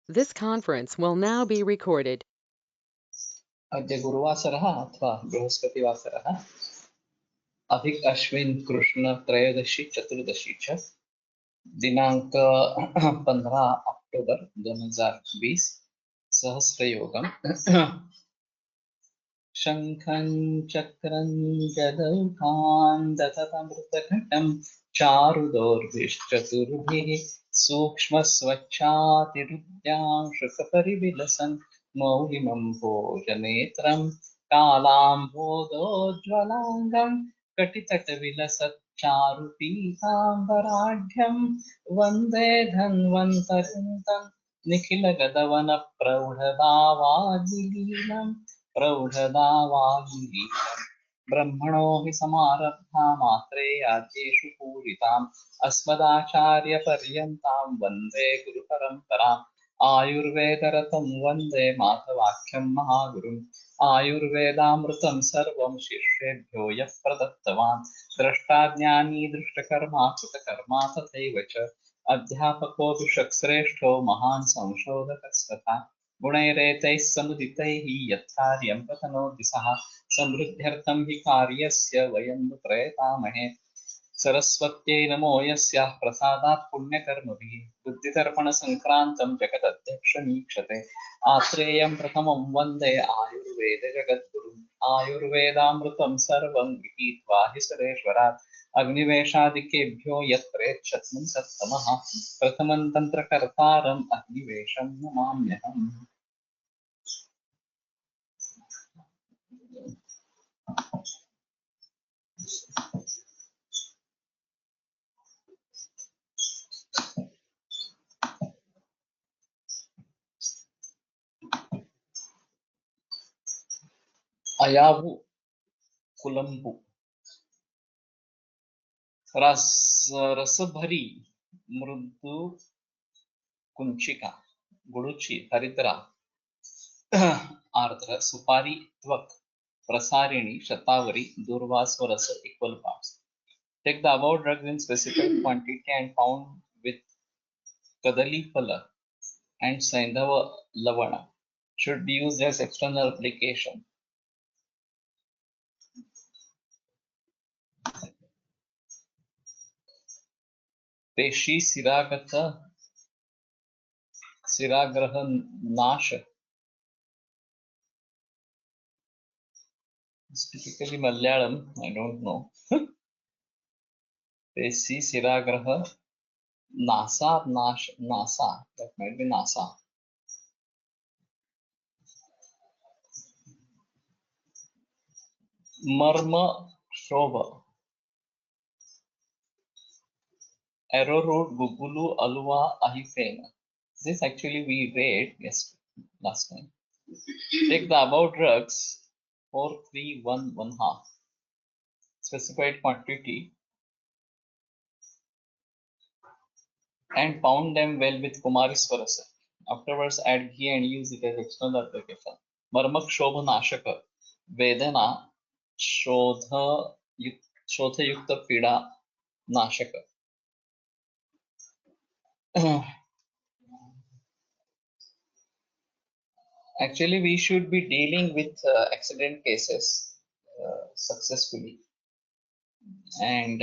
This conference will now be recorded. अद्य गुरुवासरः अथवा बृहस्पतिवासरः अधिक अश्विन कृष्ण त्रयोदशी चतुर्दशी च दिनांक 15 अक्टोबर 2020 सहस्रयोगम शंखं चक्रं गदौकान् दततमृतघटं चारुदोर्भिश्चतुर्भिः सूक्ष्मस्वच्छातिरुद्यांशुकपरिविलसन् मौलिमं भोजनेत्रं कालाम्भोदोज्ज्वलाङ्गं कटितटविलसच्चारुपीताम्बराढ्यं वन्दे धन्वन्तरिन्दं निखिलगदवनप्रौढदावादिलीलम् प्रौढदावागिरीशम् ब्रह्मणो हि समारब्धा मात्रे याज्ञेषु पूरिताम् अस्मदाचार्यपर्यन्तां वन्दे गुरुपरम्पराम् आयुर्वेदरतं वन्दे माधवाख्यं महागुरुम् आयुर्वेदामृतं सर्वं शिष्येभ्यो यः प्रदत्तवान् द्रष्टाज्ञानी दृष्टकर्मा कृतकर्मा तथैव च अध्यापको विषक्श्रेष्ठो महान् संशोधकस्तथा गुणैरेतैः समुदितैः यत्कार्यं प्रतनोति सः समृद्ध्यर्थं हि कार्यस्य वयं नु प्रयतामहे सरस्वत्यै नमो यस्याः प्रसादात् पुण्यकर्मभिः बुद्धितर्पणसङ्क्रान्तं जगदध्यक्षमीक्षते आत्रेयं प्रथमं वन्दे आयुर्वेदजगद्गुरुम् आयुर्वेदामृतं सर्वं गृहीत्वा हि सुरेश्वरात् अग्निवेशादिकेभ्यो यत्प्रेच्छत्नं सत्तमः प्रथमं तन्त्रकर्तारम् अग्निवेशं नमाम्यहम्। अयावु कुलंबु रसभरी मृदु कुंचिका गुड़ुची हरिद्रा आर्द्र सुपारी त्वक प्रसारिणी शतावरी दूर्वास्वरस equal parts. Take the above drugs in specified quantity and pound with kadali phala and saindhava lavana. Should be used as external application. पेशी सिरागत सिराग्रह नाश. It's typically Malayalam, I don't know. पेशी सिराग्रह नासा नाश NASA, that might be nasa. मर्म शोभ arrowroot gugulu alwa ahifena. This actually we read last time. Take the above drugs 4, 3, 1, 1/2 specified quantity and pound them well with kumari swarasa. Afterwards add ghee and use it as external application. Marmak shobha nashaka vedana शोध युक्त पीड़ा नाशक. Actually, we should be dealing with accident cases successfully. And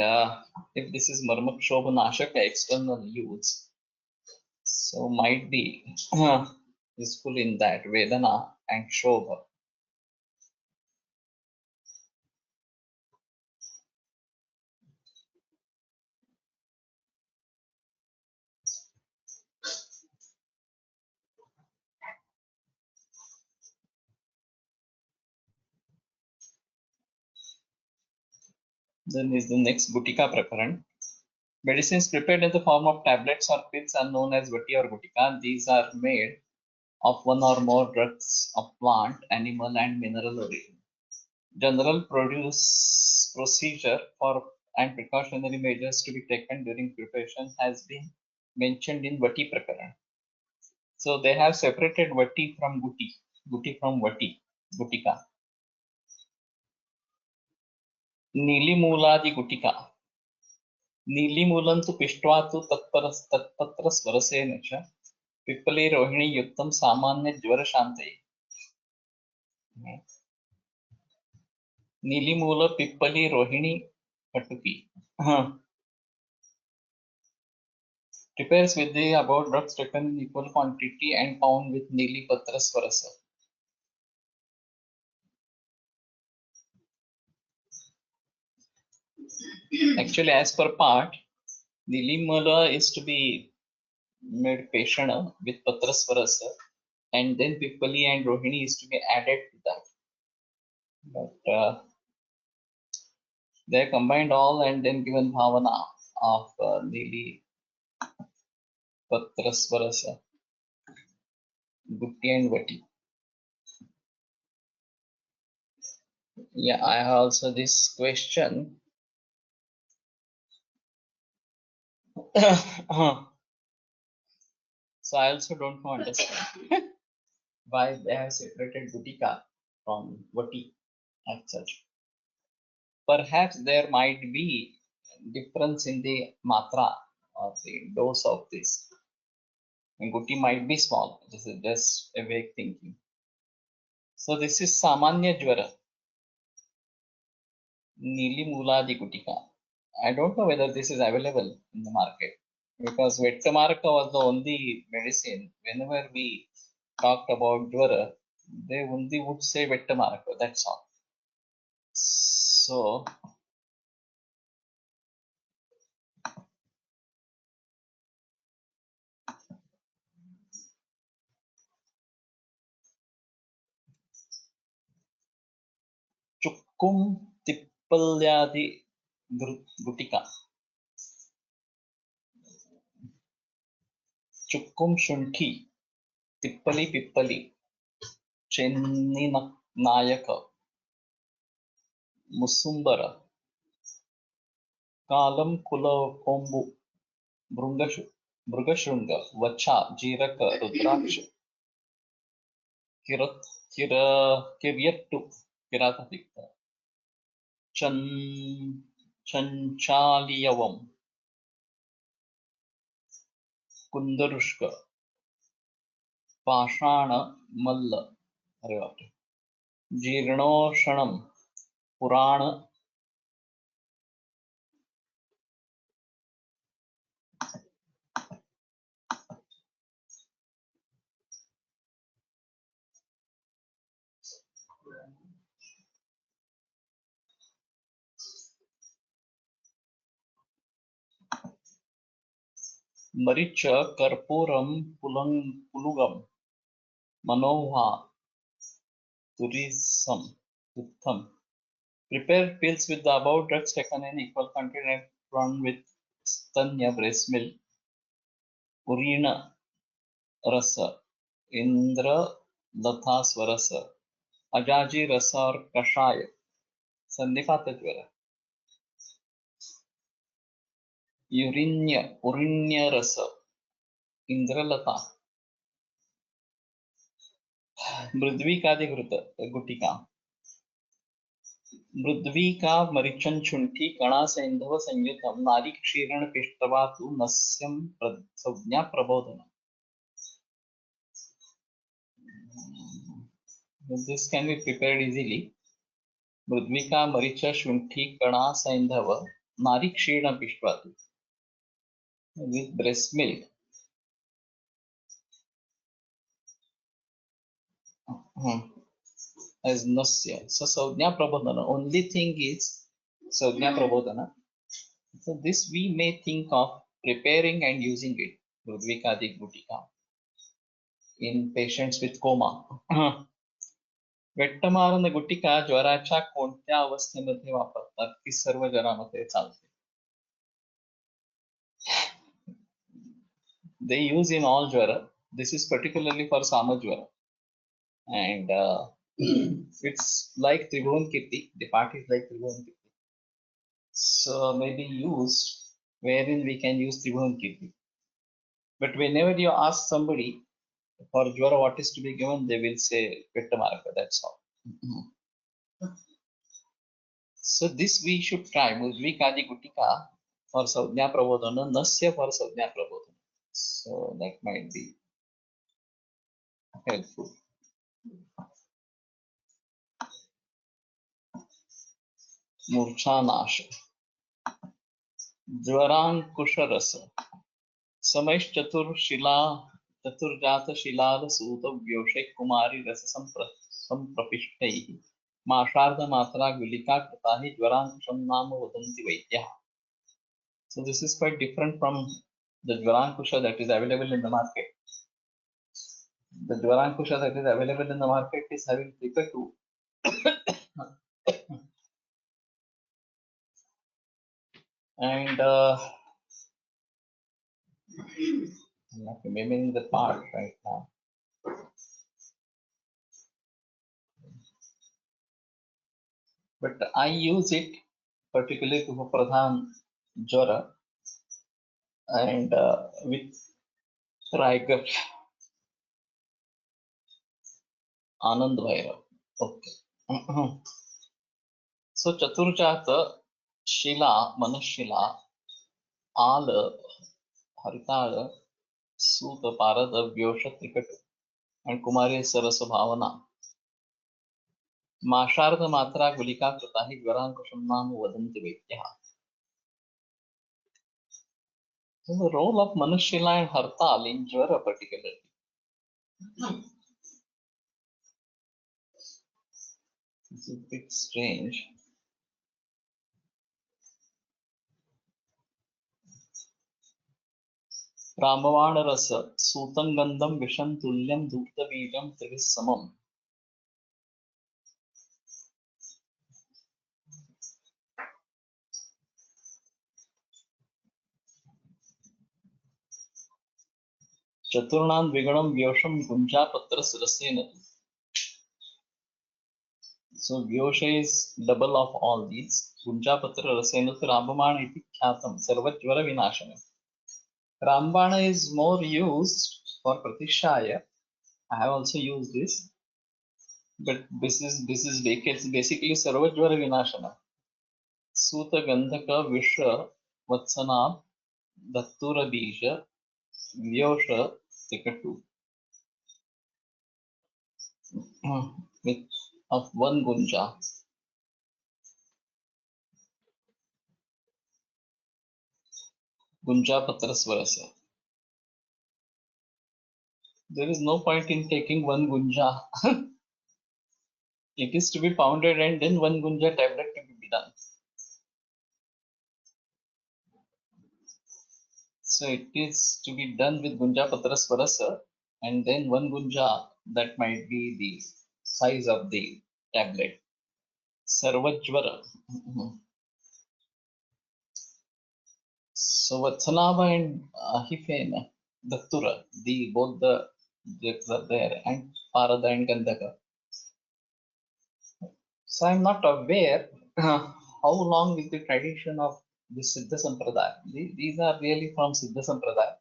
if this is marmak shobha nashaka external use, so might be useful in that vedana and shobha. Then is the next Gutika Prakaran. Medicines prepared in the form of tablets or pills are known as Vati or Gutika. These are made of one or more drugs of plant, animal, and mineral origin. General procedure for and precautionary measures to be taken during preparation has been mentioned in Vati Prakaran. So they have separated Vati from Guti, Guti from Vati, Gutika. नीलिमूलादि गुटिका. नीलिमूलं तु पिष्ट्वा तु तत्पत्र स्वरसेन च पिप्पली रोहिणी युक्तम सामान्य ज्वर शांतये. नीलिमूल पिप्पली Rohini कटुकी. Prepares with the above drugs taken in equal quantity and pound with Nili Patras Varasa. Actually, as per part, Nilimala is to be made Peshana with Patras Varasa, and then Pippali and Rohini is to be added to that. But they are combined all and then given Bhavana of Nili Patras Varasa, Gutti and Vati. Yeah, I have also this question. So I also don't understand why they have separated Gutika from Vati as such. Perhaps there might be difference in the matra or the dose of this. And Guti might be small. This is just a vague thinking. So this is Samanya Jvara, Nili Muladi Gutika. I don't know whether this is available in the market because Vettamaraka was the only medicine. Whenever we talked about Jvara, they only would say Vettamaraka, that's all. So Chukkum Tippalyadi Gutika. Chukkum Shunthi, Tippali Pippali, Chenni Nayaka, Musumbara, Kalam Kula Kombu, Brugashunga, Vacha, Jiraka, Rudraksha, Kiryattu, Kiratatikta, Chanchaliyavam, Kundarushka, Pashana Malla, Jirnoshanam, Purana. Maricha Karpuram Pulugam Manoha Turisam Uttam. Prepare pills with the above drugs taken in equal quantity and run with Stanya breast milk, Purina Rasa, Indra Latha Swarasa, Ajaji Rasa or Kashaya, Sandipata Jvara, Urinya Rasa, Indra Latha, Mridvikadi Gutika. मृद्वीका मरीचन शुंठी कणा सैंधव संयुतम नारी क्षीरण पिष्टवातु नस्यम संज्ञा प्रबोधन. This can be prepared easily. मृद्विका मरीच शुंठी कणा सैंधव नारी क्षीरण पिष्टवातु with breast milk. As nasya. So संज्ञा प्रबोधन. Only thing is संज्ञा प्रबोधन. So this we may think of preparing and using it. मृद्विकादि गुटिका in patients with coma. वेट्टमारन गुटिका ज्वराच्या कोणत्या अवस्थेमध्ये वापरतात की सर्व ज्वरामध्ये चालते. They use in all jwara. This is particularly for samajwara and it's like Tribhuvan Kirti. The part is like Tribhuvan Kirti. So maybe used wherein we can use Tribhuvan Kirti. But whenever you ask somebody for jwara what is to be given, they will say Vettamaraka, that's all. So this we should try. Mudvikadi Gutika for Saudhya Prabodhana, Nasya for Saudhya Prabodhana. So that might be helpful. Murchanash, Jvarankusharasa, समैश्चतुर्शिला चतुर्जातशिलालसूतव्योषैः कुमारी रससम्प्रपिष्टैः माषार्धमात्रा गुलिका कृता हि ज्वराङ्कुशं नाम वदन्ति वैद्याः. So this is quite different from the Jvarankusha that is available in the market. The Jvarankusha that is available in the market is having Tripatu. And I'm not remembering the part right now. But I use it particularly for Pradhan Jwara and with Raigar Anand Vairav. Okay. So Chaturjata, Shila, Manashila, Ala, Haritala, Suta, Parada, Vyosha, Trikatu, and Kumari Sarasa Bhavana. Masharda Matra Gulika Kratahi Gvarankusham Namu Vadanti Vaidyaha. So the role of Manushila and Hartal in Jwara particularly. It's a bit strange. Ramavana Rasa, Sutangandam Visham Tulyam Dukta Bijam Trivis Samam. Chaturnam Viganam Vyosham Gunja Patras Rasena. So Vyosha is double of all these. Gunja Patra Rasenut Rambamana iti Kyatam Sarvajvara Vinashana. Rambana is more used for Pratishaya. I have also used this, but this is basically Sarvajvara Vinashana. Suta Gandhaka Visha Vatsanab Dattura Bija Vyosha Tikatu with of one Gunja. Gunja Patrasvarasa. There is no point in taking one Gunja. It is to be pounded and then one Gunja tablet to be done. So it is to be done with Gunja Patrasvarasa and then one Gunja that might be the size of the tablet. Sarvajvara. So Vatsanava and Ahifena, Dattura, both the jets are there, and Parada and Gandhaka. So I'm not aware how long is the tradition of this Siddha Sampradaya. These are really from Siddha Sampradaya.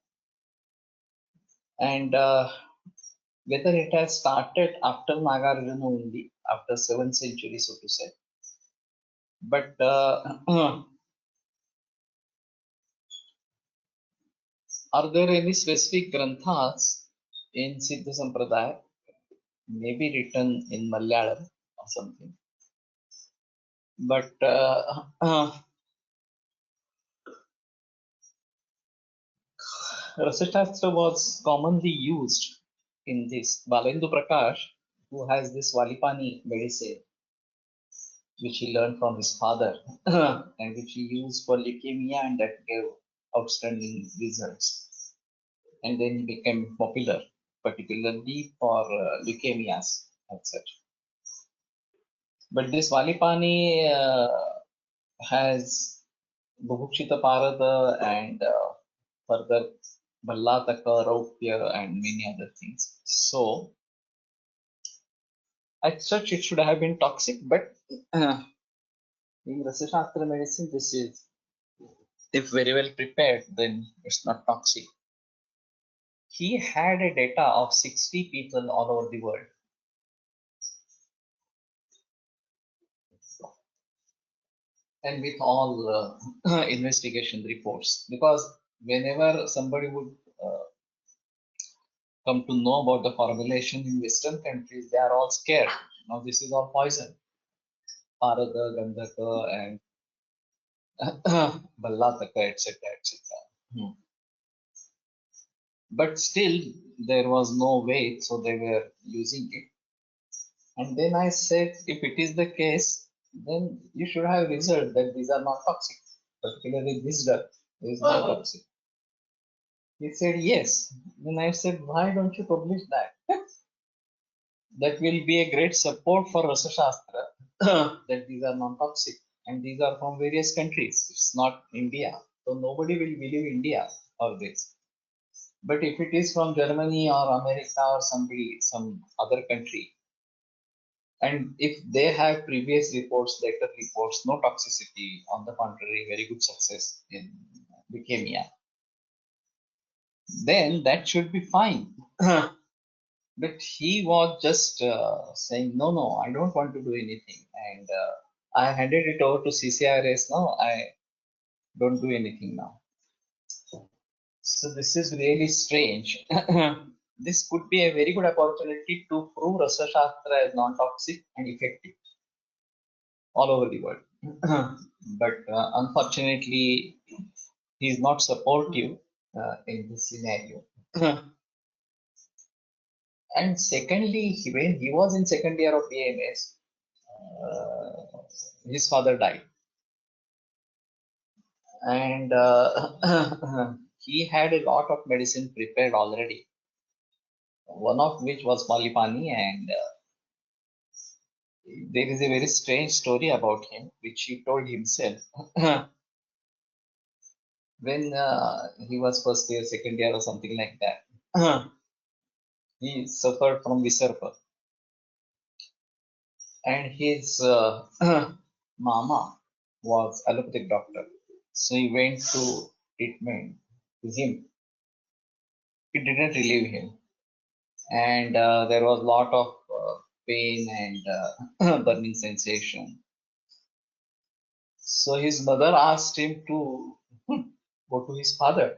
And whether it has started after Nagarjuna only, after 7th century, so to say. But are there any specific granthas in Siddha Sampradaya, maybe written in Malayalam or something? But Rasashastra was commonly used in this. Balendu Prakash, who has this Valipani medicine, which he learned from his father and which he used for leukemia, and that gave outstanding results. And then he became popular, particularly for leukemias, etc. But this Valipani has Bhubukshita Parada and further Ballataka, Raupya, and many other things. So, as such, it should have been toxic, but in Rasashastra medicine, this is, if very well prepared, then it's not toxic. He had a data of 60 people all over the world. And with all investigation reports, because whenever somebody would come to know about the formulation in Western countries, they are all scared. Now this is all poison. Parada, Gandhaka, and Ballataka, etc., etc. But still, there was no way, so they were using it. And then I said, if it is the case, then you should have researched that these are not toxic, particularly this drug is not toxic. He said, yes. Then I said, why don't you publish that? That will be a great support for Rasa Shastra that these are non toxic and these are from various countries. It's not India. So nobody will believe India of this. But if it is from Germany or America or somebody, some other country, and if they have previous reports, later reports, no toxicity, on the contrary, very good success in leukemia, then that should be fine. But he was just saying, no, no, I don't want to do anything. And I handed it over to CCRS now. I don't do anything now. So this is really strange. This could be a very good opportunity to prove Rasa Shastra as non-toxic and effective all over the world. But unfortunately, he is not supportive in this scenario. And secondly, when he was in second year of BMS, his father died, and he had a lot of medicine prepared already. One of which was Malipani, and there is a very strange story about him, which he told himself. When he was first year, second year, or something like that, he suffered from Visarpa, and his mama was allopathic doctor. So he went to treatment to him. It didn't relieve him, and there was a lot of pain and burning sensation. So his mother asked him to go to his father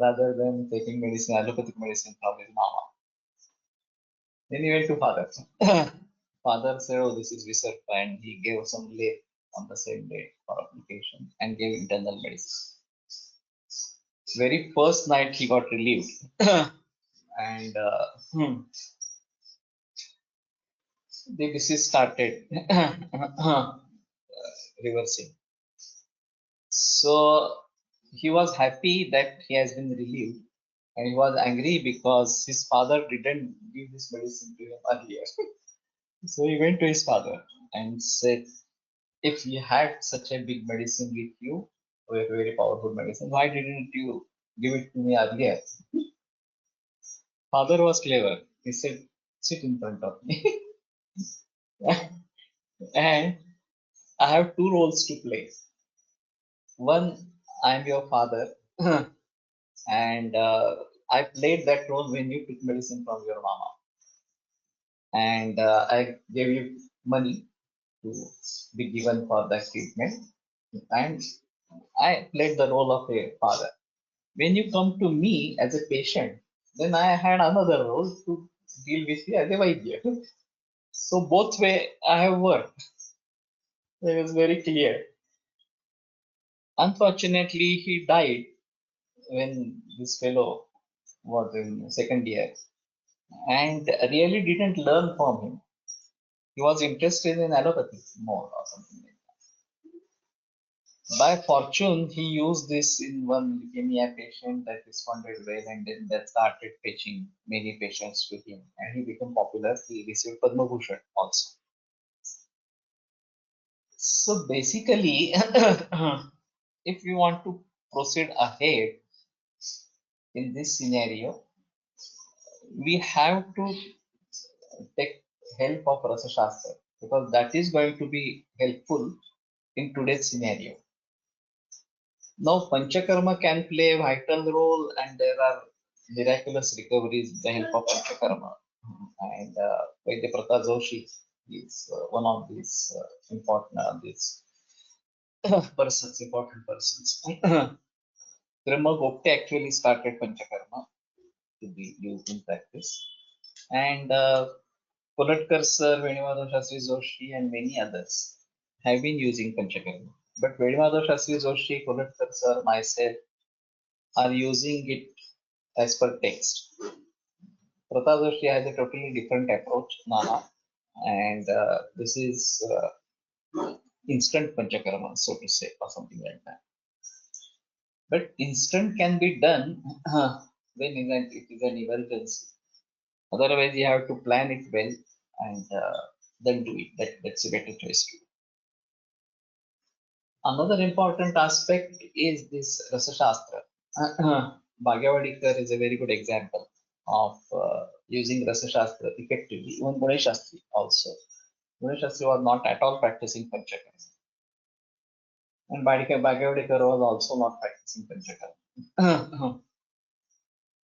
rather than taking medicine, allopathic medicine from his mama. Then he went to father. Father said, "Oh, this is Visarpa," and he gave some lay on the same day for application and gave internal medicine. Very first night he got relieved, and the disease started reversing. So he was happy that he has been relieved, and he was angry because his father didn't give this medicine to him earlier. So he went to his father and said, if you had such a big medicine with you, a very powerful medicine, why didn't you give it to me earlier? Father was clever. He said, sit in front of me. And I have two roles to play. One, I'm your father, and I played that role when you took medicine from your mama, and I gave you money to be given for that treatment, and I played the role of a father. When you come to me as a patient, then I had another role to deal with you as a Vaidya. So both way I have worked. It was very clear. Unfortunately, he died when this fellow was in second year and really didn't learn from him. He was interested in allopathy more or something like that. By fortune, he used this in one leukemia patient that responded well, and then that started fetching many patients to him, and he became popular. He received Padma Bhushan also. So basically, if we want to proceed ahead in this scenario, we have to take help of Rasa Shastra because that is going to be helpful in today's scenario. Now, Panchakarma can play a vital role, and there are miraculous recoveries with the help of Panchakarma. And Vaidya Pratap Joshi is one of these important persons, important persons. Brahma Gupta actually started Panchakarma. to be used in practice. And Polatkar sir, Venimada Shastri Joshi, and many others have been using Panchakarma. But Venimada Shastri Joshi, Polatkar sir, myself are using it as per text. Pratap Joshi has a totally different approach, Nana, and this is instant Panchakarma, so to say, or something like that. But instant can be done when it is an emergency. Otherwise, you have to plan it well and then do it. That's a better choice to do. Another important aspect is this Rasa Shastra. Bhagavadikar is a very good example of using Rasa Shastra effectively. Even Ganesh Shastri also. Ganesh Shastri was not at all practicing Panchakarma. And Bhagavadikar was also not practicing Panchakarma.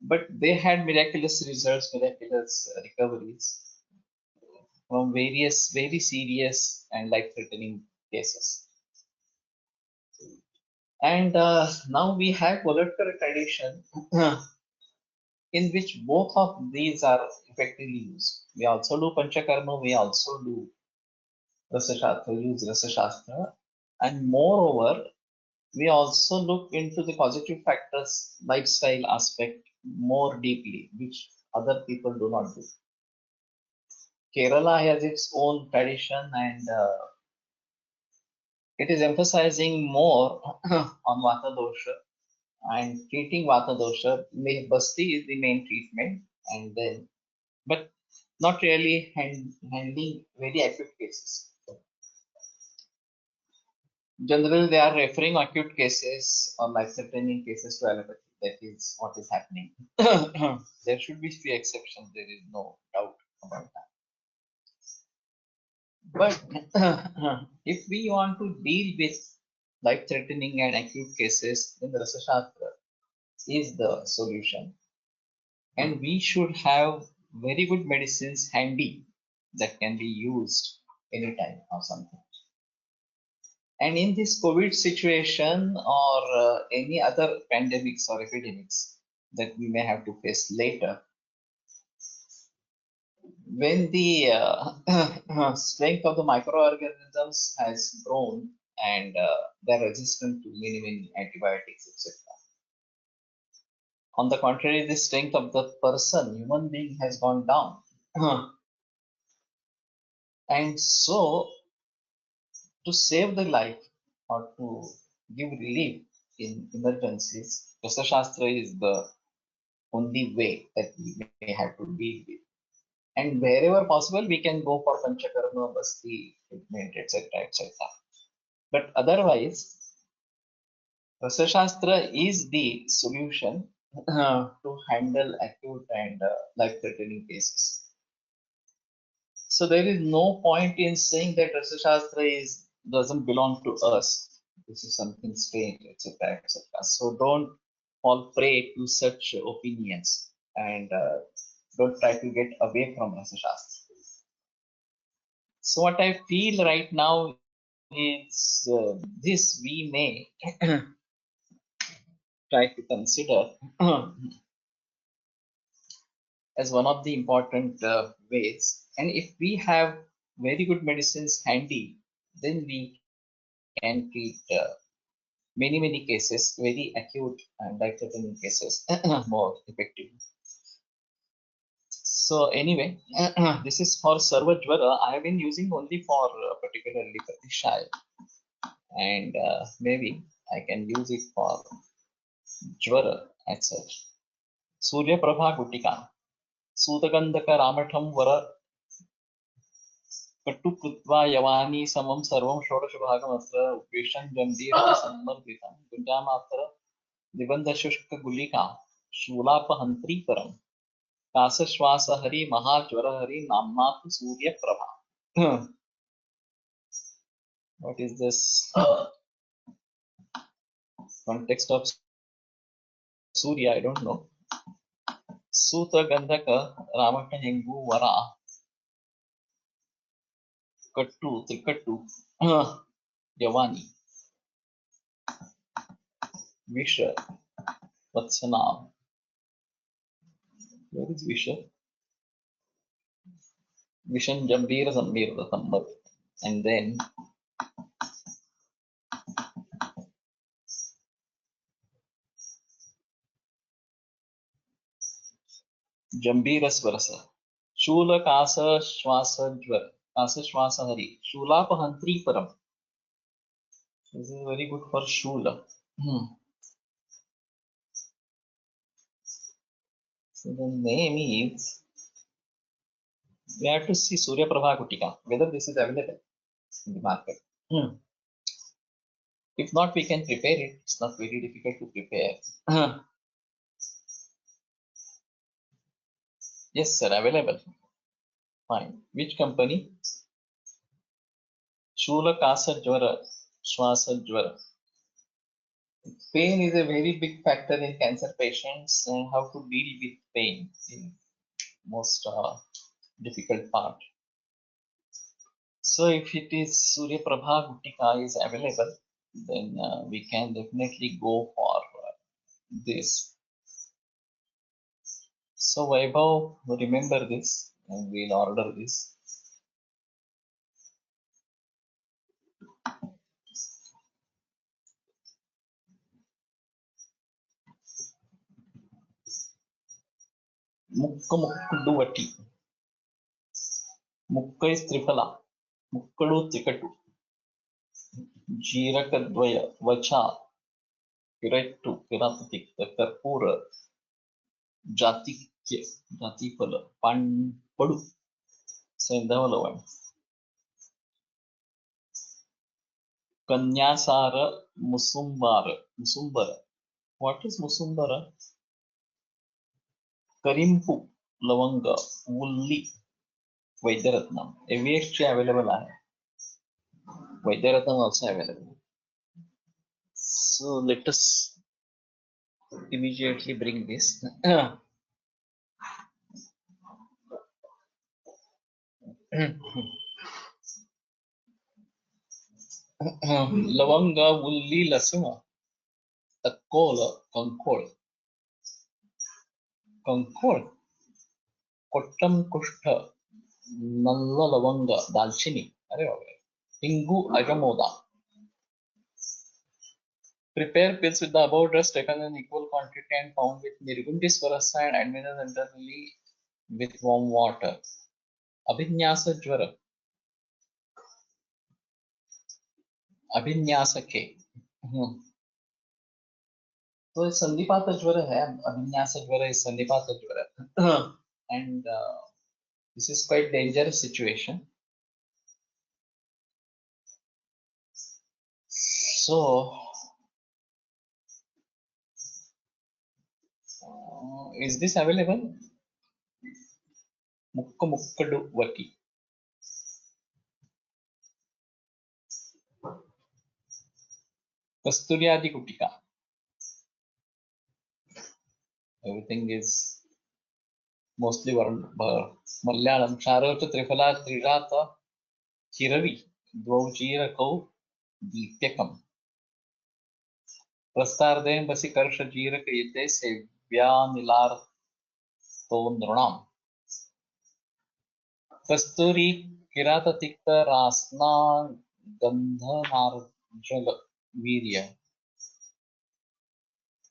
But they had miraculous results, miraculous recoveries from various very serious and life-threatening cases. And now we have Polatkar tradition in which both of these are effectively used. We also do Panchakarma, we also do Rasa Shastra, use Rasa Shastra, and moreover, we also look into the positive factors, lifestyle aspect more deeply, which other people do not do. Kerala has its own tradition and it is emphasizing more on Vata dosha and treating Vata dosha. Basti is the main treatment, and then, but not really handling very acute cases. Generally, they are referring acute cases or life-threatening cases to allopathy. That is what is happening. There should be few exceptions. There is no doubt about that. But if we want to deal with life-threatening and acute cases, then the Rasa Shastra is the solution. And we should have very good medicines handy that can be used anytime or something. And in this COVID situation or any other pandemics or epidemics that we may have to face later, when the strength of the microorganisms has grown and they're resistant to many antibiotics, etc. On the contrary, the strength of the person, human being, has gone down. And so, to save the life or to give relief in emergencies, Rasa Shastra is the only way that we may have to deal with. And wherever possible, we can go for Panchakarma, Basti, treatment, etc. But otherwise, Rasa Shastra is the solution to handle acute and life-threatening cases. So there is no point in saying that Rasa Shastra doesn't belong to us. This is something strange, etc. So don't fall prey to such opinions and don't try to get away from Rasa Shastra. So what I feel right now is this we may try to consider as one of the important ways. And if we have very good medicines handy, then we can treat many cases, very acute and life-threatening cases, more effectively. So anyway, this is for Sarva Jwara. I have been using only for particularly Pratishay, and maybe I can use it for Jwara as such. Surya Prabha Gutika. Sutagandhaka Ramatham Vara Kattu Krutva Yavani Samam Sarvam Shodashabhagamatra Upeshan Gambhira Sammarpitam Gunjamatra Nibandha Shushka Gulika Shulapa Hantri Param Kasashwasa Hari Mahajwara Hari Namnatu Surya Prabha. What is this context of Surya? I don't know. Suta Gandhaka Ramaka Hengu Vara Kattu Trikattu Yavani Visha Vatsana Where is Vishan? Vishan Jambira Sambir the number. And then Jambira Swarasa. Shula Kasa Shwasa Jwar. Kasa Shwasa Hari. Shulapahantri Param. This is very good for Shula. So the name is, we have to see Surya Prabha Kutika, whether this is available in the market. If not, we can prepare it. It's not very difficult to prepare. Yes, sir, available. Fine. Which company? Shula Kasa Jwara, Shwasa Jwara. Pain is a very big factor in cancer patients and how to deal with pain in most difficult part. So if it is Surya Prabha Guttika is available, then we can definitely go for this. So Vaibhav, remember this and we'll order this. Mukka Mukkudu Vati. Mukka is Triphala. Mukkadu Trikatu. Jeerakadvaya Vacha. Kirattu Kiratatikta Karpura. Jatikya Jatifala Padu. Sendavalavan. Kanyasara Musumbara. What is Musumbara? Karimpu Lavanga Wulli Vaidaratnam. AVX available आहे. Vaidaratnam also available. So let us immediately bring this. Lavanga Wulli Lasuna. Takola Concord. Concord. Kottam Kushta. Nalla Lavanga Dalchini. Ingu Ajamoda. Prepare pills with the above drugs taken in equal quantity and found with Nirgundi Swarasa and administered internally with warm water. Abhinyasa Jwara. Abhinyasa K. So Sandipata Jwara hai. Abhinyasa Jwara is Sandipata Jwara. And this is quite dangerous situation. So is this available? Mukka Mukkadu Vati. Kasturyadi Kutika. Everything is mostly Malayalam. Sharavcha Trifala Trirata Chiravi. Dvaujirakau Deepyakam. Prastarden Basi Karsha Jiraka Yete Sevya Nilar Nrunam. Kasturi Kirata Tikta Rasna Gandhamarjala Virya.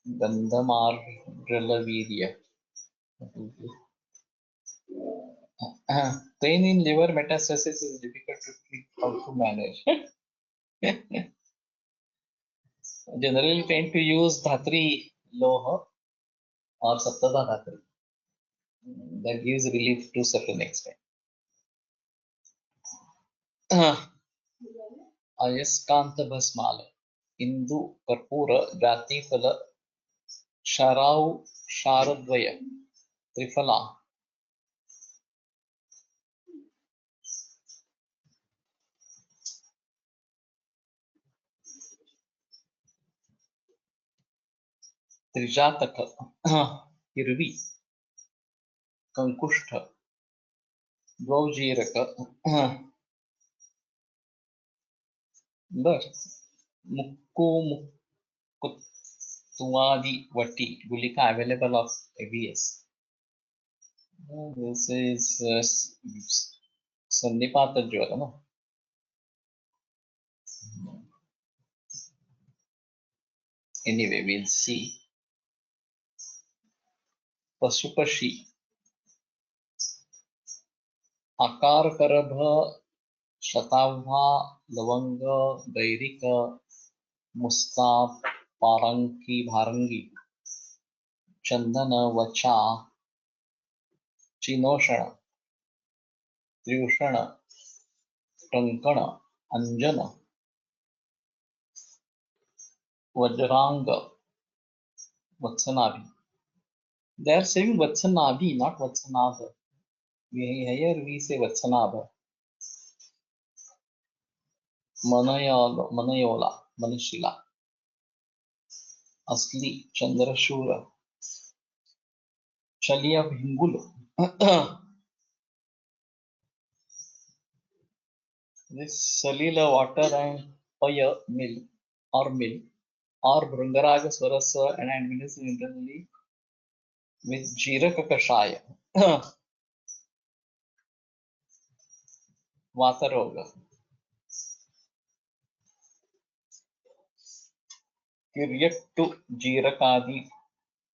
Gandhamarjala Virya. Pain in liver metastasis is difficult to treat. How to manage? Generally tend to use Dhatri Loha or Saptada Dhatri. That gives relief to a certain extent. Ayaskanta Bhasmala. Hindu Karpura Jati Phala Sharau Sharadvaya Trifala Trijataka Irvi Kankushta Dvaujiraka Mukku Mukkutuadi Vati Gulika available of ABS. This is Sannipata Jwara, no? Anyway, we'll see. Pasupashi. Akar Karabha, Shatavha, Lavanga, Gairika, Mustaf, Paranki, Bharangi, Chandana, Vacha, Chinoshana, Triushana, Tankana, Anjana, Vajranga, Vatsanavi. They are saying Vatsanavi, not Vatsanava. Here we say Vatsanava. Manayola, Manashila, Asli, Chandrashura, Chalia Bhingulu. This Salila water and fire mill or Brangaraja Swarasa and administered internally with Jiraka Kashaya. Vataroga. Kiryattu Jirakadi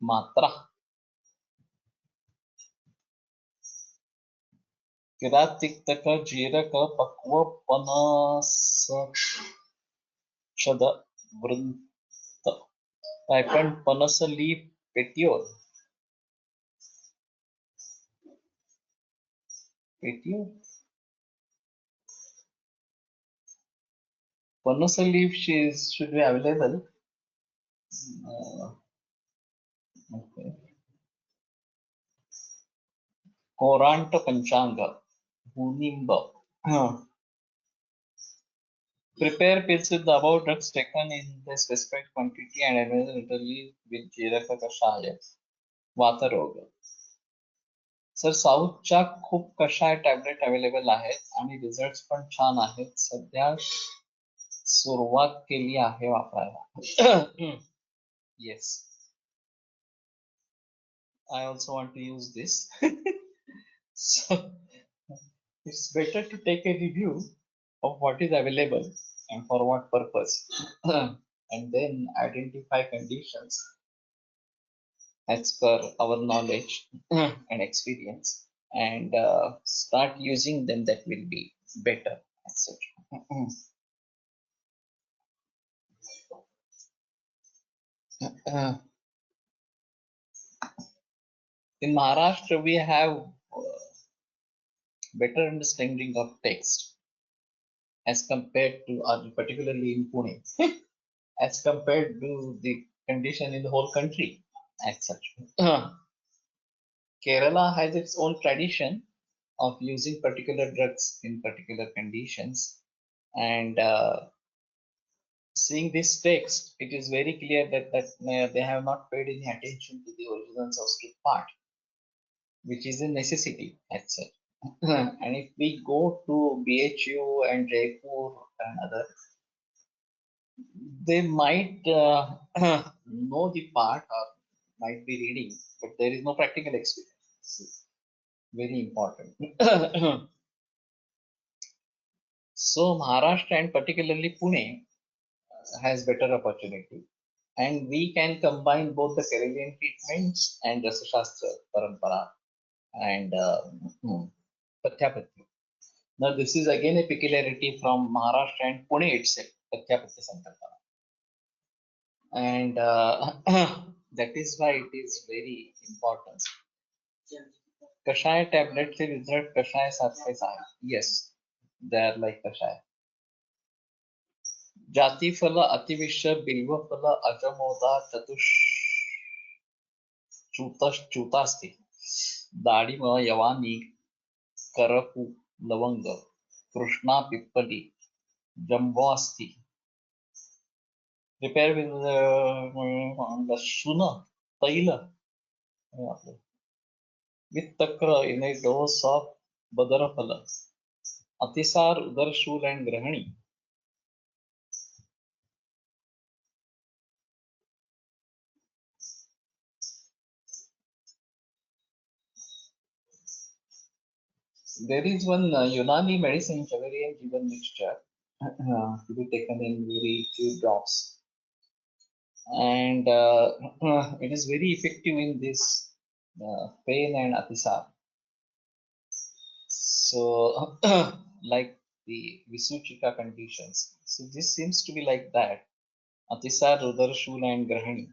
Matra. Kiratiktaka Jiraka Pakwa Panasakshada Vrunta. Ripened Panasa leaf petiole. Petiole? Panasa leaf should be available. Okay. Koranta Panchanga. Hunimba. Prepare pills with the above drugs taken in the specified quantity and administer literally with Jiraka Kashaya. Vata Roga. Sir साऊथच्या खूप कषाय tablet available आहेत आणि result पण छान आहेत. सध्या सुरुवात केली आहे वापरायला. Yes, I also want to use this. So it's better to take a review of what is available and for what purpose, and then identify conditions as per our knowledge and experience, and start using them. That will be better as such. In Maharashtra, we have better understanding of text as compared to, particularly in Pune, as compared to the condition in the whole country as such. Kerala has its own tradition of using particular drugs in particular conditions, and seeing this text, it is very clear that they have not paid any attention to the original Sanskrit part, which is a necessity as such. And if we go to BHU and Jaipur and other, they might know the part or might be reading, but there is no practical experience. Very important. So Maharashtra and particularly Pune has better opportunity, and we can combine both the Karelian treatments and Rasashastra Parampara and Patyapati. Now this is again a peculiarity from Maharashtra and Pune itself, Patyapati Sankalpana, and that is why it is very important. Kashaya tablets से result कषाय सारखेच आहे. Yes, they are like कषाय. जाती फल अतिविश्य बिल्व फल अजमोदा चतुश्च्युतास्ति दाडिम यवानी करपू लवंग कृष्णा पिप्पली जम्बो अस्ति. Prepare with Lashuna Taila with Takra in a dose of Badarapala, Atisar, Udarshul, and Grahani. There is one Unani medicine, Chaveri and Jivan mixture, to be taken in very few drops, and it is very effective in this pain and atisar. So, like the Visuchika conditions. So this seems to be like that. Atisar, Rudar, Shul, and Grahani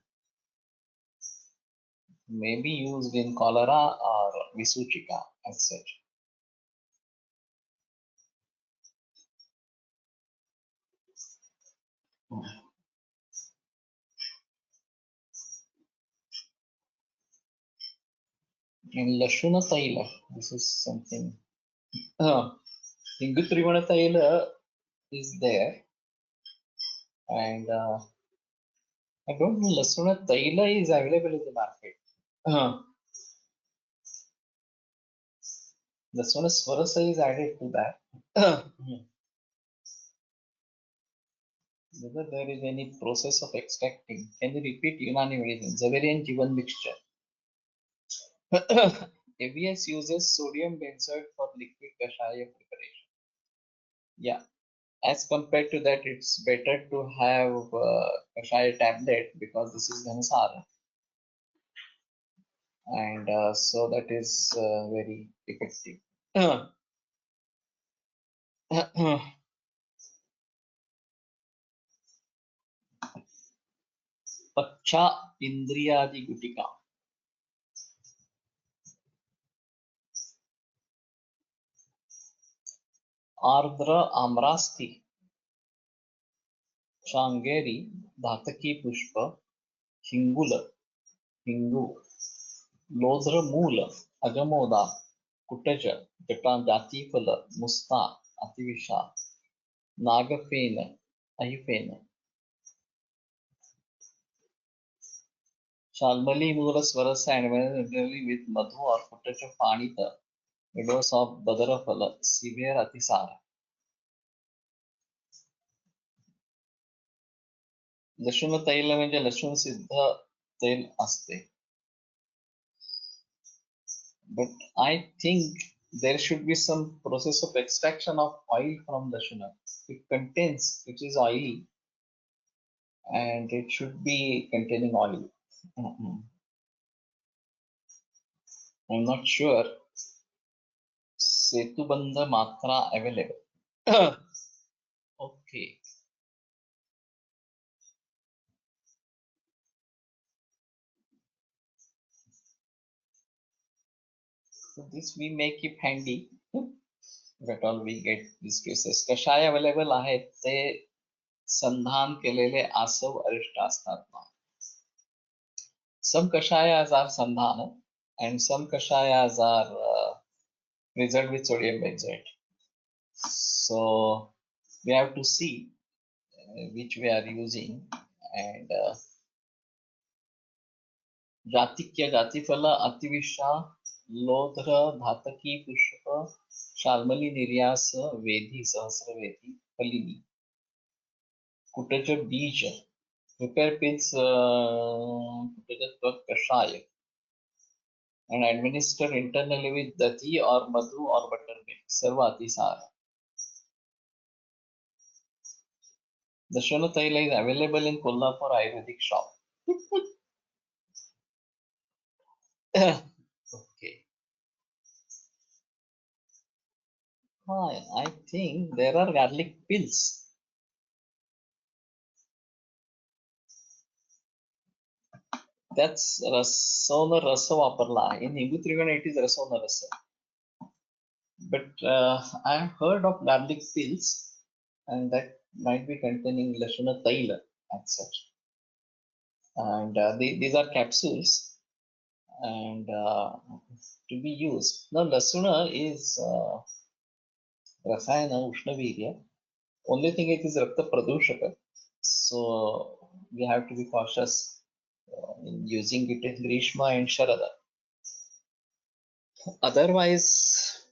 may be used in cholera or Visuchika as such. And Lashuna Taila, this is something. Hingutrivana Taila is there, and I don't know Lasuna Taila is available in the market. Lasuna Swarasa is added to that. Whether there is any process of extracting. Can you repeat Unani medicine? Zaverian Jivan mixture. ABS uses sodium benzoate for liquid kashaya preparation. Yeah, as compared to that, it's better to have kashaya tablet because this is Ghansara, and so that is very effective. Pacha Indriyadi Gutika. Ardra Amrasti. Changeri Dhataki Pushpa. Hingula. Hingu. लोध्र मूल अजमोदा कुटज जटा जातीफल मुस्ता अतिविषा नागफेन अहिफेन शाल्मली मूल स्वरस and with madhu or कुटज पाणित widows of बदरफल severe अतिसार लशुन तैल म्हणजे लशुन सिद्ध तेल असते. But I think there should be some process of extraction of oil from Lashuna. It contains, it is oily and it should be containing oil. I'm not sure. Setubandha Matra available. Okay. So this we may keep handy. If at all we get these cases. कषाय available आहेत ते संधान केलेले आसव अरिष्ट असतात ना. Some kashayas are sandhana and some kashayas are preserved with sodium benzoate. So we have to see which we are using and जातिक्य जातिफल अतिविषा लोध्र Dhataki पुष्प शाल्मली निर्यास वेधी सहस्रवेधी फलिनी कुटज बीज prepare pills कुटज कषाय and administer internally with dahi or madhu or buttermilk. Sarva atisar. The Shona Taila is available in Kolhapur Ayurvedic shop. Okay. I think there are garlic pills. That's Rasona Rasa Vaparla. In Hindu Trivana, it is Rasona Rasa. But I have heard of garlic pills, and that might be containing Lashuna Taila as such. And these are capsules and to be used. Now, Lasuna is Rasayana Ushnavirya. Only thing it is Rakta Pradushaka. So we have to be cautious in using it in Grishma and Sharada. Otherwise,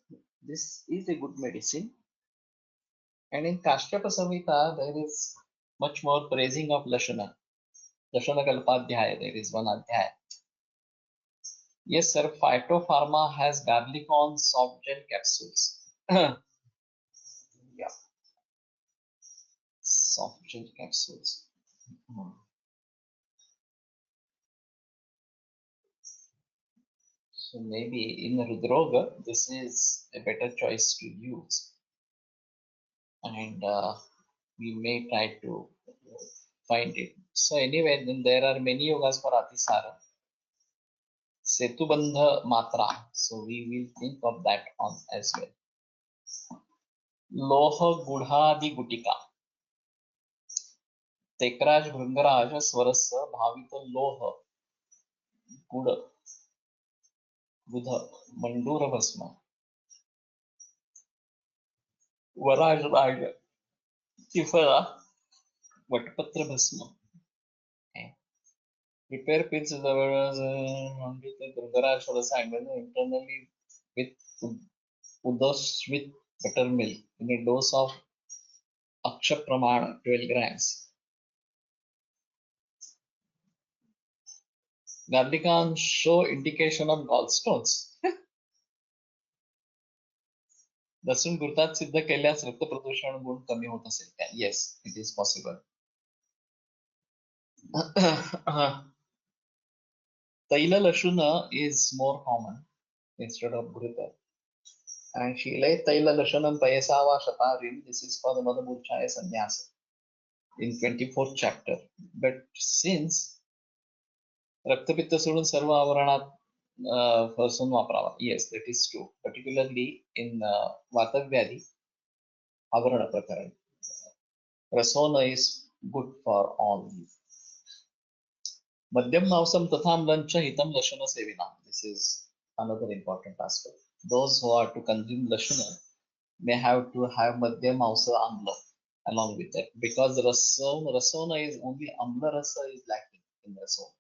this is a good medicine. And in Kashyapa Samhita, there is much more praising of Lashana. Lashana Kalpadhyaya, there is one adhyaya. Yes, sir. Phytopharma has garlic on soft gel capsules. Yeah, soft gel capsules. Hmm. So maybe in Hridroga, this is a better choice to use, and we may try to find it. So anyway, then there are many yogas for Atisara. Setubandha Matra. So we will think of that on as well. Loha Gudhadi Gutika. Tekraj Bhringaraj Swarasa Bhavita Loha Guda Budha Mandura Bhasma Varaj Raja Tifara Vatpatra Bhasma. Prepare pills in the Mandita Bhringaraj Swarasa internally with Udas with buttermilk in a dose of Aksha Pramana 12 grams. Garlican show indication of gallstones. लसूण गुरुतात सिद्ध केल्यास रक्त प्रदूषण गुण कमी होत असेल का? Yes, it is possible. तैल लशुन is more common instead of घृत. And शीले तैल लशुनम पयसावा शतारिम. This is for the Mother Murchaya Sannyasa in 24th chapter. But since रक्तपित्त सोडून सर्व आवरणात फसून वापरावा. Yes, that is true. Particularly in वातव्याधी आवरण प्रकरण. Rasona is good for all. मध्यम मांसम तथा अम्लंच हितम लशुन सेविना. This is another important aspect. Those who are to consume lashuna may have to have madhyam mausa amla along with that, because rasona is only amla rasa is lacking in rasona.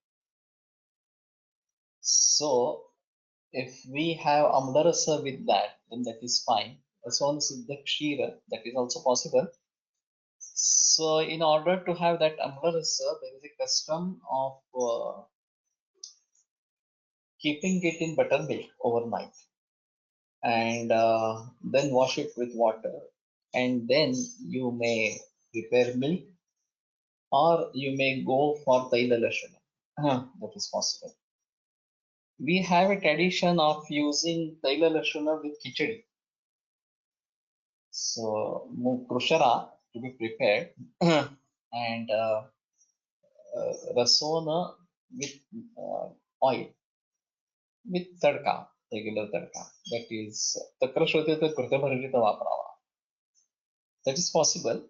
So if we have amla rasa with that, then that is fine. Rasona siddha kshira, that is also possible. So in order to have that amla rasa, there is a custom of keeping it in buttermilk overnight, and then wash it with water, and then you may prepare milk, or you may go for taila lashana. That is possible. We have a tradition of using taila lashana with khichdi. So krushara to be prepared, and rasona with oil with tadka, regular tadka. That is takrashrote तर कृतभर्जित वापरावा. That is possible.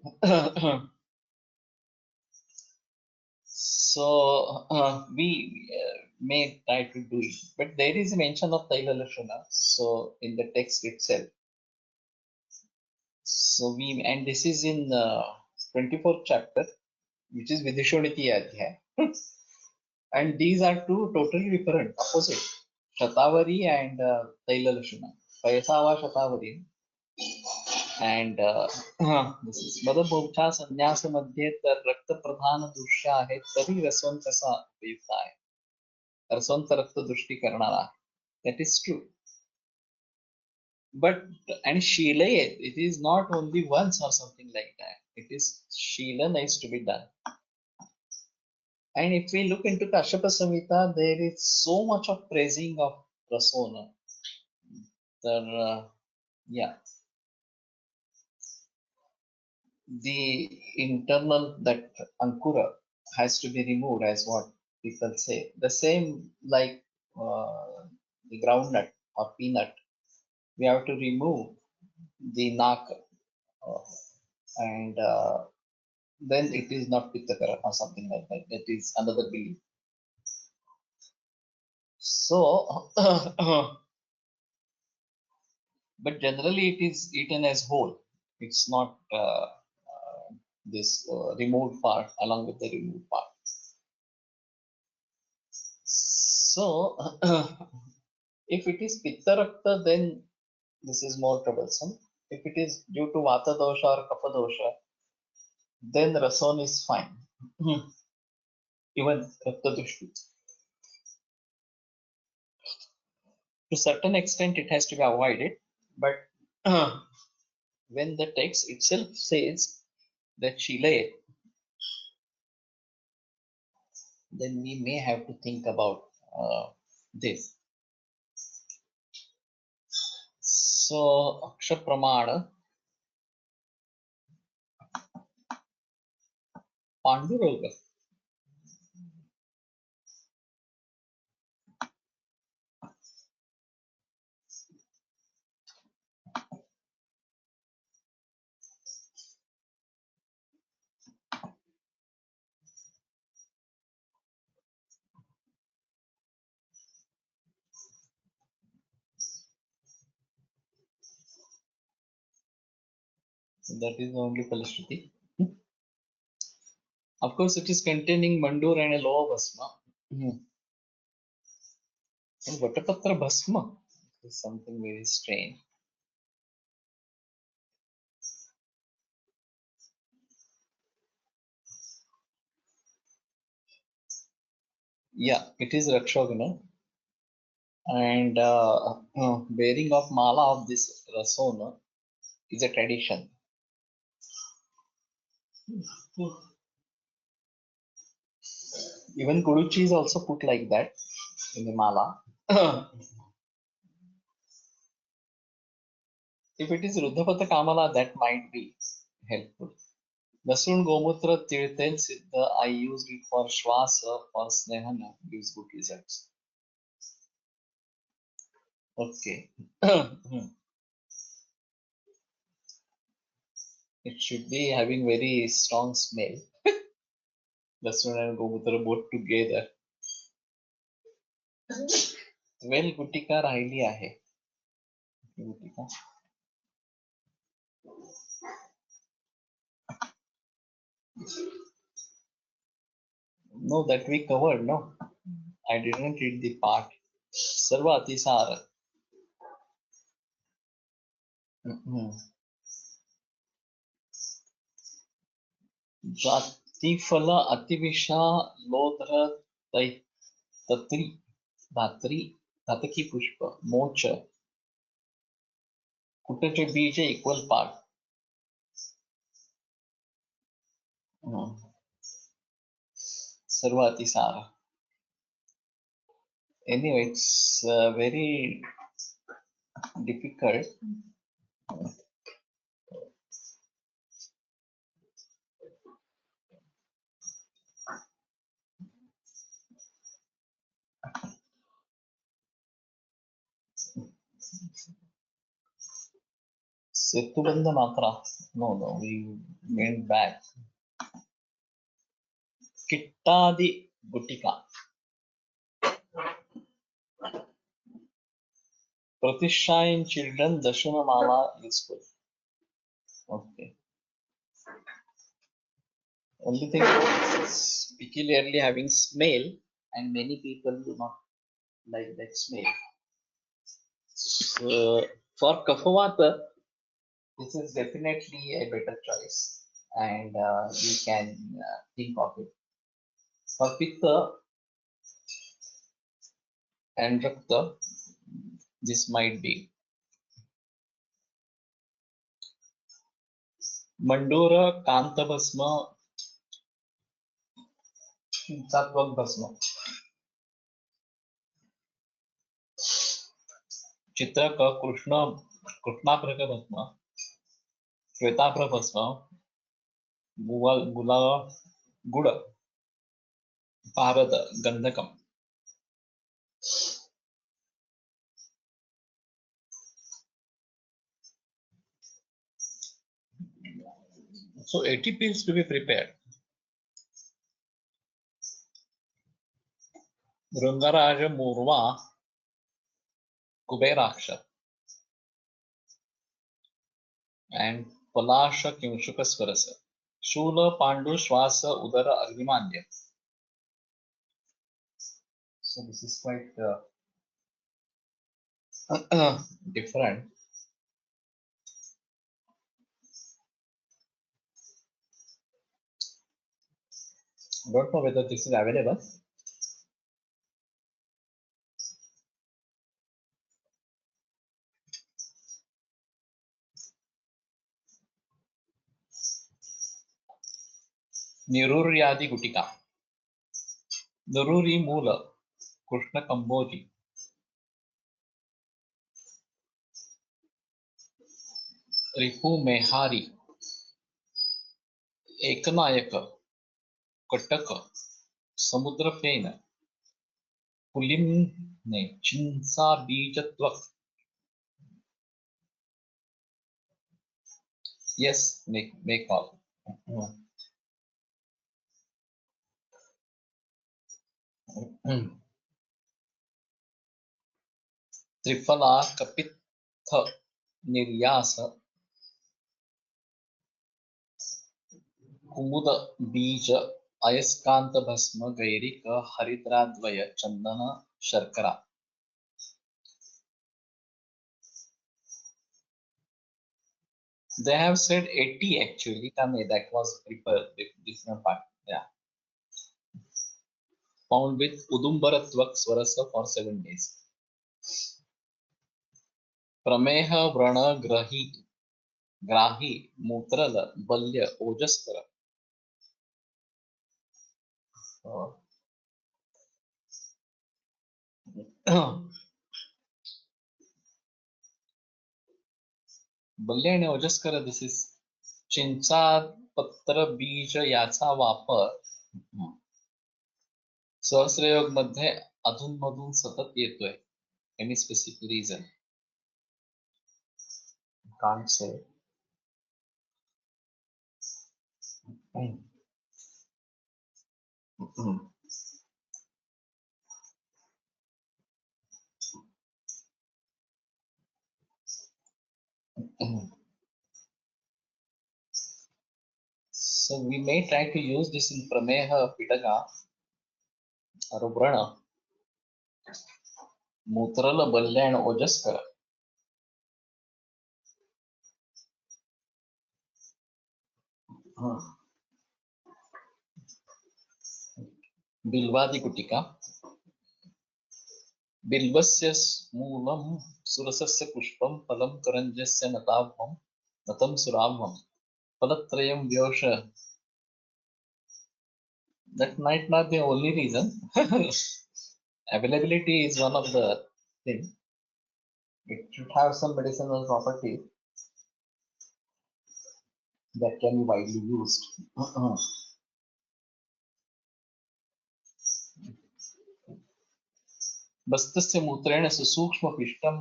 So we may try to do it, but there is a mention of Taila Lashuna, so in the text itself. So we, and this is in 24th chapter, which is Vidishoniti Adhyaya. And these are two totally different, opposite, Shatavari and Taila Lashuna. Payasava Shatavari and this is मदभोक्ता संन्यास मध्ये तर रक्त प्रधान दृश्य आहेत तरी रसवंत कसा उपयुक्त आहे. रसवंत रक्त दृष्टी करणारा. That is true. But and Sheila, it is not only once or something like that. It is Sheila nice to be done. And if we look into Kashyapa Samhita, there is so much of praising of Rasona. Yeah, the internal that Ankura has to be removed, as what people say. The same like the groundnut or peanut, we have to remove the nak, and then it is not pittakara or something like that. That is another belief. So, but generally it is eaten as whole. It's not this removed part along with the removed part. So, if it is pitta rakta, then this is more troublesome. If it is due to vata dosha or kapha dosha, then rason is fine. Even rakta dushti. To certain extent it has to be avoided, but when the text itself says that Shile, then we may have to think about this. So Akshar Pramana, Panduroga. That is only Palashruti. Of course, it is containing Mandur and a lower Bhasma. And Vatapatra Bhasma is something very strange. Yeah, it is Rakshogana. And wearing of mala of this rasona is a tradition. Even Kuruchi is also put like that in the mala. If it is Ruddhapata Kamala, that might be helpful. Lasun Gomutra Tirthen Siddha, I used it for Shwasa, for Snehana, gives good results. Okay. It should be having very strong smell. Lasun and Gomutra both together. 12 गुटिका राहिली आहे. गुटिका. No, that we covered, no? I didn't read the part. Sarva Atisara. जातिफल अतिविषा लोध्र तत्री धात्री धातकी पुष्प मोच कुटचे बीज equal part. सर्व अतिसार. Anyway, it's very difficult. Setubandha Matra. No, we went back. Kittadi Gutika. Pratisha in children, Dashuna Mala useful. Okay. Only thing is peculiarly having smell, and many people do not like that smell. So for Kaphavata, this is definitely a better choice, and you can think of it. For Pitta and Rakta, this might be. Mandora, Kanta Bhasma, Satvak Bhasma. Chitraka, Krishnabraka Bhasma, Shvetabra Bhasma, Gula, Guda, Bharata, Gandhakam. So 80 pills to be prepared. Rangaraja Murva, Kuberaksha, and Palasha Kimshuka Swarasa. Shula, Pandu, Shwasa, Udara, Agrimandya. So this is quite different. I don't know whether this is available. निरुर्यादि गुटिका निरुरी मूल कृष्ण कंबोजी रिपु मेहारी एकनायक कटक समुद्रफेन पुलिमने चिंसा बीजत्वक यस make all त्रिफला कपित्थ निर्यास कुमुद बीज अयस्कांत भस्म गैरिक हरिद्राद्वय चंदन शर्करा. They have said 80 actually. Tame, that was prepared with different part. Yeah. Found with Udumbaratwak Swarasa for 7 days. Prameha Vrana Grahi Mutrala Balya Ojaskara. Balya and Ojaskara, this is चिंचा पत्र बीज याचा वापर सहस्रयोग मध्ये अधूनमधून सतत येतोय. Any specific reason? Can't say. So we may try to use this in Prameha Pitaka Rubrana Mutrala Balya and Ojaskara. Bilvadi Kutika Bilvasya Moolam Surasasya Pushpam Palam Karanjasya Natavham Natam Surabham Palatrayam Vyosha. That might not be the only reason. Availability is one of the things. It should have some medicinal property that can be widely used. बस्तस्य मूत्रेण सूक्ष्मपिष्टं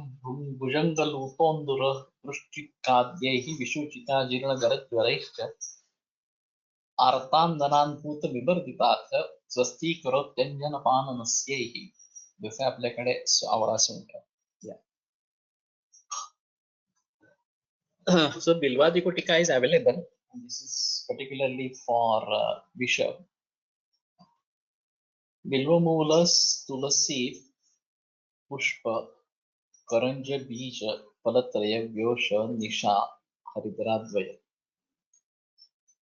भुजङ्गलूपोन्दुरवृश्चिकाद्यैः विशूचिता जीर्णगरज्वरैश्च आर्तान्दनान्पूतविवर्धितात् स्वस्तीकरोत्यञ्जनपाननस्यैः. जसे आपल्याकडे आवरास म्हणतात. So Bilvadi Kutika is available. And this is particularly for Bishop. Bilvamulas, Tulasi, Pushpa, Karanja Bija, Palatraya, Vyosha, Nisha, Haridradvaya.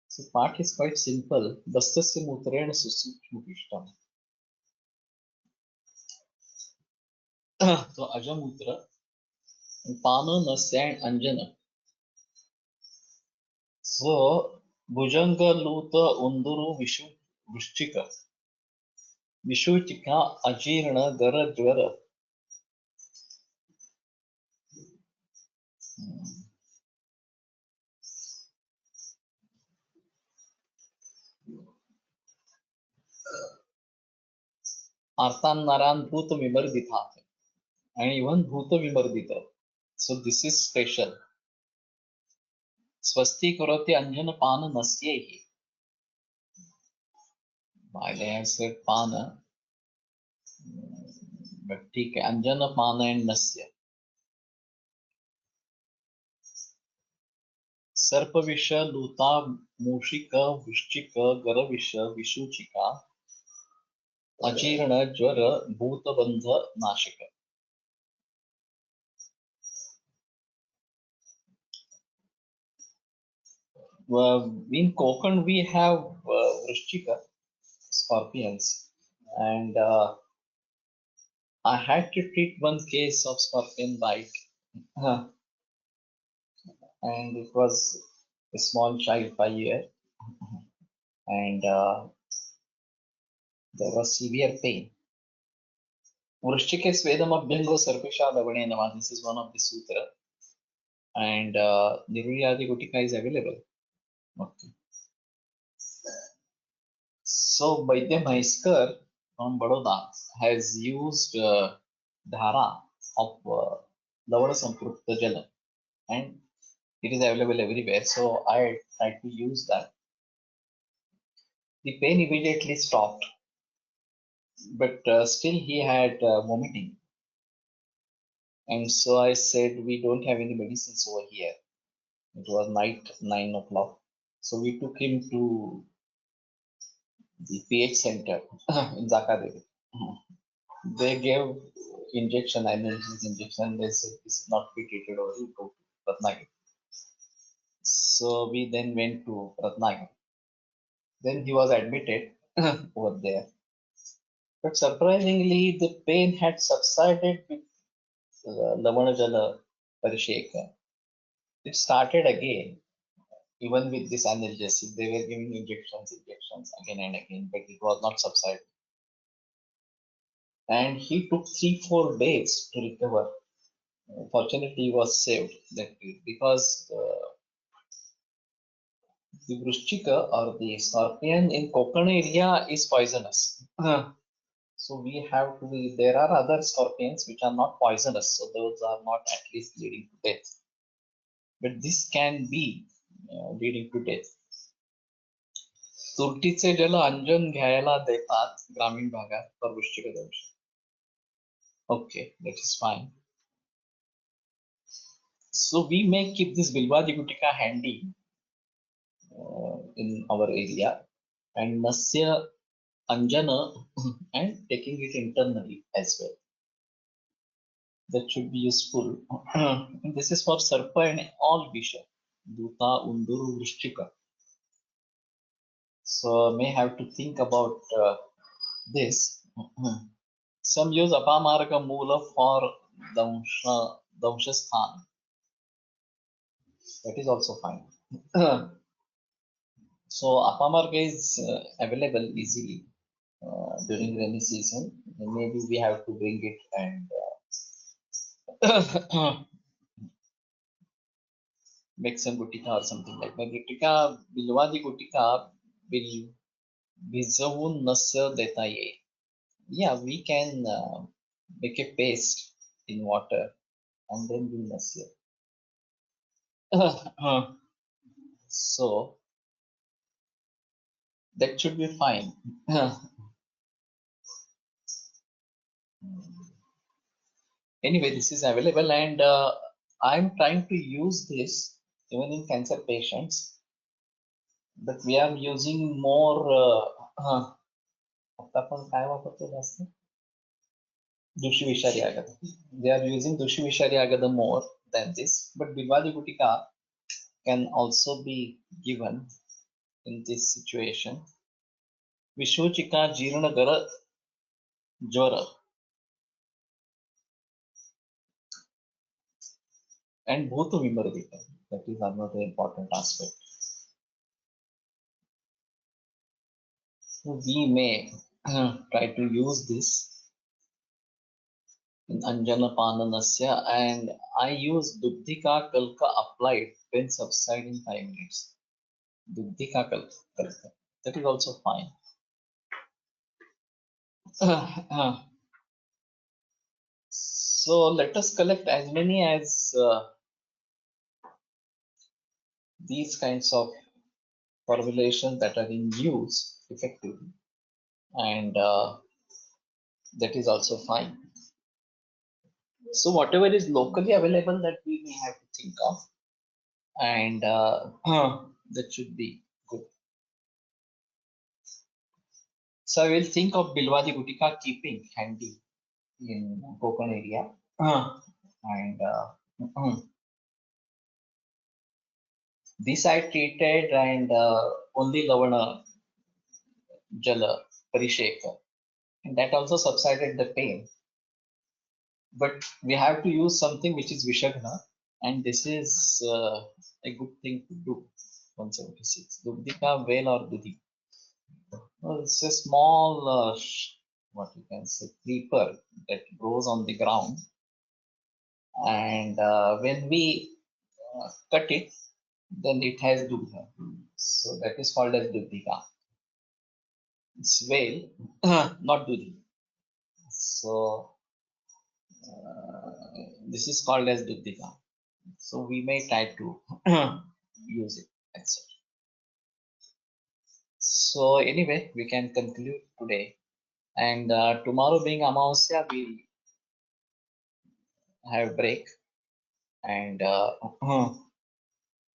So part is quite simple. Dastasya Mutrena Susukshmukishtam. So Ajamutra, Pana, Nasya and Anjana. So Bhujanga, Luta, Unduru, Vishu, Vishchika. Vishuchika, Ajirna, Gara, Jvara. Artan Naran Bhuta Vimardita. And even Bhuta Vimardita. So this is special. Swasti Karoti Anjana Pana Nasyehi. Why they have said Pana, but ठीक है. Anjana Pana and Nasya. Sarpavisha, Luta, Mushika, Vishchika, Garavisha, Vishuchika, Ajirana, Jvara, Bhuta Bandha, Nashika. In Konkan we have Vrishchika, scorpions, and I had to treat one case of scorpion bite, and it was a small child, 5 years. and there was severe pain. Vrishchike Svedam Abhyango Sarpisha Lavane Nama. This is one of the sutra, and Niruryadi Gutika is available. Okay. So Vaidya Maheskar from Baroda has used dhara of Lavana Samprukta Jala, and it is available everywhere. So I tried to use that. The pain immediately stopped, but still he had vomiting. And so I said, we don't have any medicines over here. It was night, 9 o'clock. So we took him to the PH center in Zakadevi. They gave injection, analgesic injection. They said this is not to be treated over here, go to Ratnagiri. So we then went to Ratnagiri. Then he was admitted over there. But surprisingly, the pain had subsided with Lavanajala Parisheka. It started again, even with this analgesic. They were giving injections again and again, but it was not subsiding. And he took 3-4 days to recover. Fortunately, he was saved that day because the Vrushchika or the scorpion in Konkan area is poisonous. So we have to be, there are other scorpions which are not poisonous, so those are not at least leading to death. But this can be leading to death. तुरटीचे जल अंजन घ्यायला देतात ग्रामीण भागात for वृश्चिक दोष. Okay, that is fine. So we may keep this Bilvadi Gutika handy in our area and Nasya Anjana and taking it internally as well. That should be useful. This is for Sarpa and all Visha. Duta, Unduru, Vrishchika. So may have to think about this. Some use Apamarga Mula for Damshasthan. That is also fine. So Apamarga is available easily during rainy season. Maybe we have to bring it and make some gutika or something like that. Gutika, Bilwadi gutika will भिजवून नस्य देता येईल. Yeah, we can make a paste in water and then do nasya. So that should be fine. Anyway, this is available and I'm trying to use this even in cancer patients, but we are using more आता आपण काय वापरतो जास्त दुषी विषारी agada. They are using dushi vishari agada more than this, but Bilwadi Gutika can also be given in this situation. Vishuchika Jirna Gara Jwara and Bhutu Vimardika. That is another important aspect. So we may try to use this in Anjana Pananasya, and I use Dubdika Kalka applied when subsiding 5 minutes. Dubdika Kalka. That is also fine. So let us collect as many as these kinds of formulations that are in use effectively, and that is also fine. So whatever is locally available that we may have to think of, and that should be good. So I will think of Bilwadi Gutika keeping handy in Konkan area, and this I treated and only Lavana Jala Parisheka, and that also subsided the pain. But we have to use something which is Vishagna, and this is a good thing to do. 176. Dubdika, Vel or Dudi. Well, it's a small, what you can say, creeper that grows on the ground, and when we cut it, then it has dugha. So that is called as dudhika. It's whale, not dudhi. So this is called as dudhika. So we may try to use it. That's it. So anyway, we can conclude today. And tomorrow being Amavasya, we'll have break and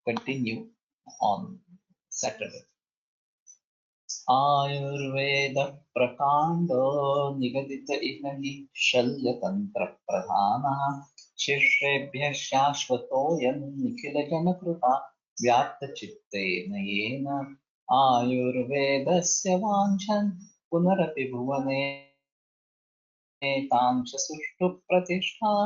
continue on Saturday. Ayurveda प्रकाण्डो निगदित इह हि शल्यतन्त्र प्रधानः शिष्येभ्यः शाश्वतोऽयं निखिलजनकृता व्याप्तचित्तेन येन आयुर्वेदस्य वाञ्छन् पुनरपि भुवने तां च सुष्ठु प्रतिष्ठां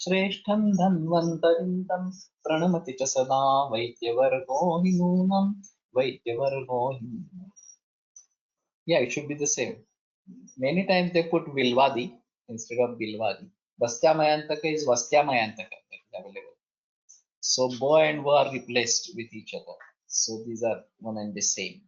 श्रेष्ठं धन्वन्तरिं तं प्रणमति च सदा वैद्यवर्गो हि नूनं वैद्यवर्गो हि नूनम्. Yeah, it should be the same. Many times they put Vilvadi instead of Bilvadi. Vastya Mayantaka is Vastya Mayantaka that is available. So Bo and Wo are replaced with each other. So these are one and the same.